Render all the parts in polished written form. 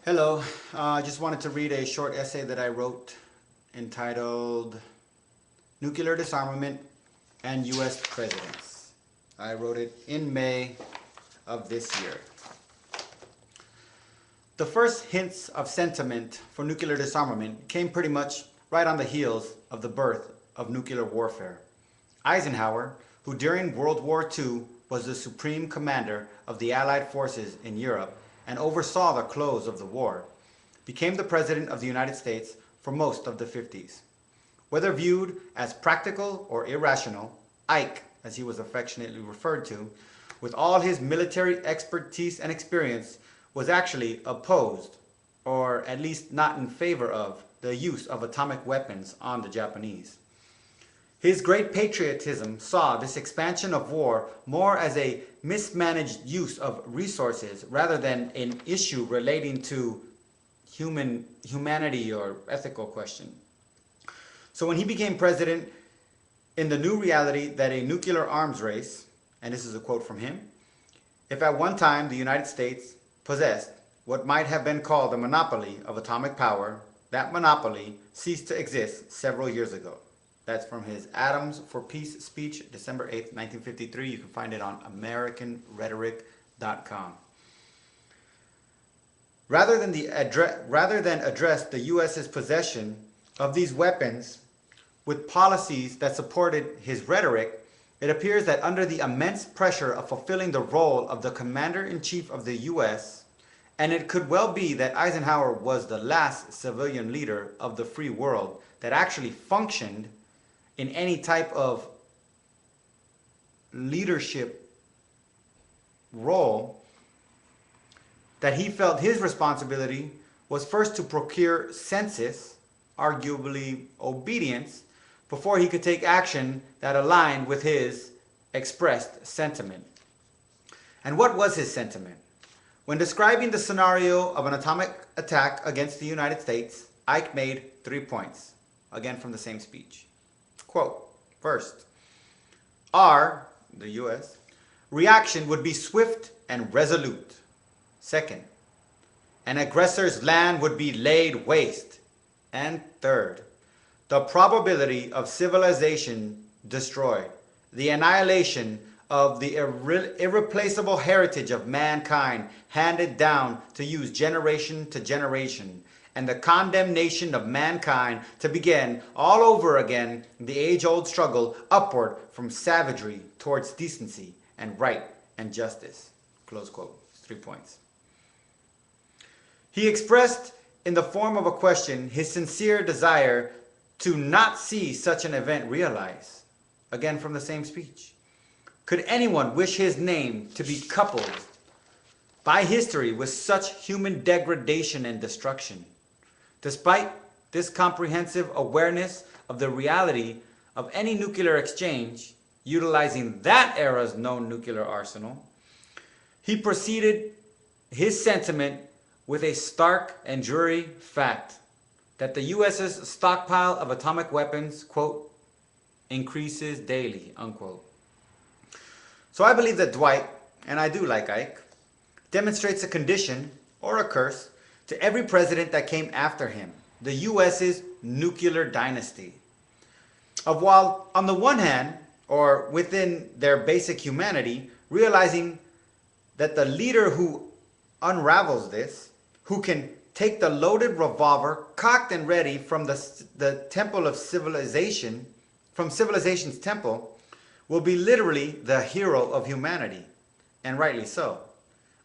Hello, I just wanted to read a short essay that I wrote entitled Nuclear Disarmament and U.S. Presidents. I wrote it in May of this year. The first hints of sentiment for nuclear disarmament came pretty much right on the heels of the birth of nuclear warfare. Eisenhower, who during World War II was the supreme commander of the Allied forces in Europe and oversaw the close of the war, became the President of the United States for most of the 50s. Whether viewed as practical or irrational, Ike, as he was affectionately referred to, with all his military expertise and experience, was actually opposed, or at least not in favor of, the use of atomic weapons on the Japanese. His great patriotism saw this expansion of war more as a mismanaged use of resources rather than an issue relating to humanity or ethical question. So when he became president, in the new reality that a nuclear arms race, and this is a quote from him, if at one time the United States possessed what might have been called a monopoly of atomic power, that monopoly ceased to exist several years ago. That's from his Atoms for Peace speech, December 8th, 1953. You can find it on AmericanRhetoric.com. Rather than address the U.S.'s possession of these weapons with policies that supported his rhetoric, it appears that under the immense pressure of fulfilling the role of the Commander-in-Chief of the U.S., and it could well be that Eisenhower was the last civilian leader of the free world that actually functioned in any type of leadership role, that he felt his responsibility was first to procure census, arguably obedience, before he could take action that aligned with his expressed sentiment. And what was his sentiment? When describing the scenario of an atomic attack against the United States, Ike made 3 points, again from the same speech. Quote, first, our, the U.S., reaction would be swift and resolute. Second, an aggressor's land would be laid waste. And third, the probability of civilization destroyed, the annihilation of the irreplaceable heritage of mankind handed down to use generation to generation, and the condemnation of mankind to begin all over again the age-old struggle upward from savagery towards decency and right and justice. Close quote. 3 points. He expressed in the form of a question his sincere desire to not see such an event realize. Again from the same speech. Could anyone wish his name to be coupled by history with such human degradation and destruction? Despite this comprehensive awareness of the reality of any nuclear exchange, utilizing that era's known nuclear arsenal, he proceeded his sentiment with a stark and dreary fact that the U.S.'s stockpile of atomic weapons, quote, increases daily, unquote. So I believe that Dwight, and I do like Ike, demonstrates a condition or a curse to every president that came after him, the U.S.'s nuclear dynasty. Of while, on the one hand, or within their basic humanity, realizing that the leader who unravels this, who can take the loaded revolver cocked and ready from the temple of civilization, from civilization's temple, will be literally the hero of humanity, and rightly so.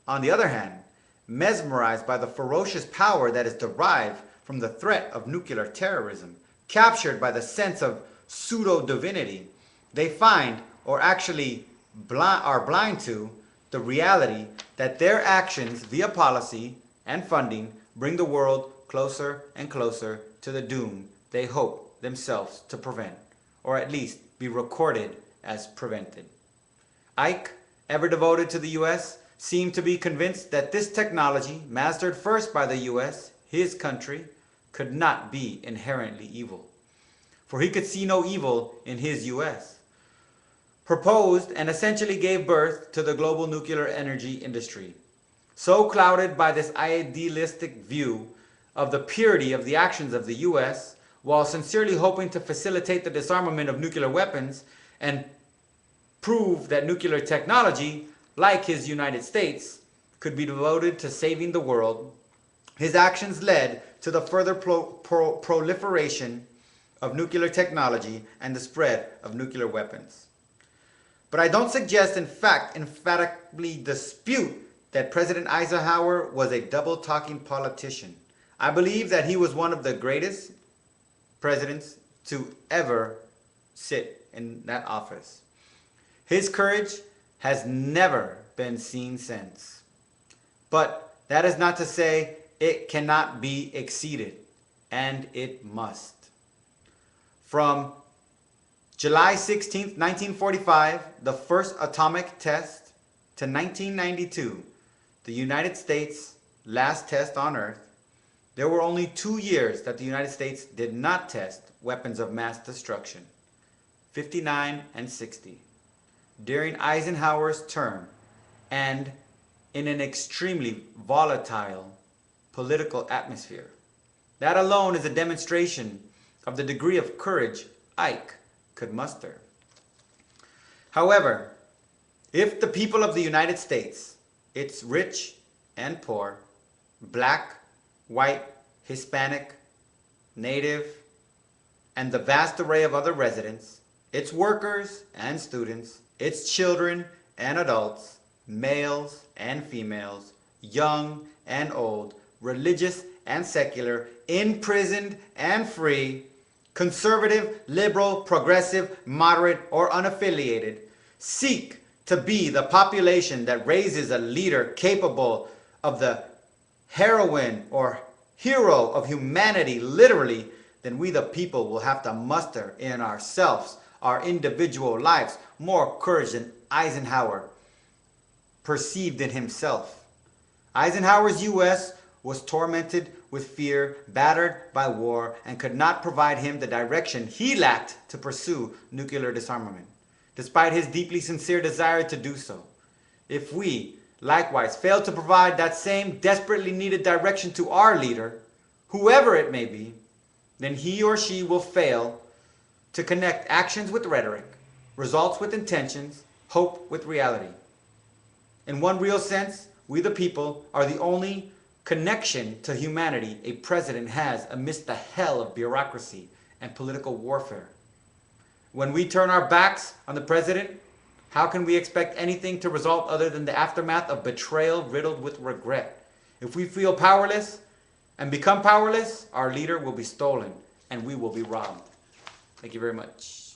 On the other hand, mesmerized by the ferocious power that is derived from the threat of nuclear terrorism, captured by the sense of pseudo-divinity, they find, or actually are blind to, the reality that their actions via policy and funding bring the world closer and closer to the doom they hope themselves to prevent, or at least be recorded as prevented. Ike, ever devoted to the U.S., seemed to be convinced that this technology, mastered first by the U.S., his country, could not be inherently evil. For he could see no evil in his U.S. Proposed and essentially gave birth to the global nuclear energy industry, So clouded by this idealistic view of the purity of the actions of the US, while sincerely hoping to facilitate the disarmament of nuclear weapons and prove that nuclear technology, like his United States, could be devoted to saving the world, his actions led to the further proliferation of nuclear technology and the spread of nuclear weapons. But I don't suggest, in fact, emphatically dispute that President Eisenhower was a double-talking politician. I believe that he was one of the greatest presidents to ever sit in that office. His courage has never been seen since. But that is not to say it cannot be exceeded, and it must. From July 16, 1945, the first atomic test, to 1992, the United States' last test on Earth, there were only 2 years that the United States did not test weapons of mass destruction, 59 and 60, during Eisenhower's term and in an extremely volatile political atmosphere. That alone is a demonstration of the degree of courage Ike could muster. However, if the people of the United States, its rich and poor, black, white, Hispanic, Native, and the vast array of other residents, its workers and students, its children and adults, males and females, young and old, religious and secular, imprisoned and free, conservative, liberal, progressive, moderate, or unaffiliated, seek to be the population that raises a leader capable of the heroine or hero of humanity, literally, then we the people will have to muster in ourselves, our individual lives, more courage than Eisenhower perceived in himself. Eisenhower's U.S. was tormented with fear, battered by war, and could not provide him the direction he lacked to pursue nuclear disarmament, despite his deeply sincere desire to do so. If we, likewise, fail to provide that same desperately needed direction to our leader, whoever it may be, then he or she will fail to connect actions with rhetoric, results with intentions, hope with reality. In one real sense, we the people are the only connection to humanity a president has amidst the hell of bureaucracy and political warfare. When we turn our backs on the president, how can we expect anything to result other than the aftermath of betrayal riddled with regret? If we feel powerless and become powerless, our leader will be stolen and we will be robbed. Thank you very much.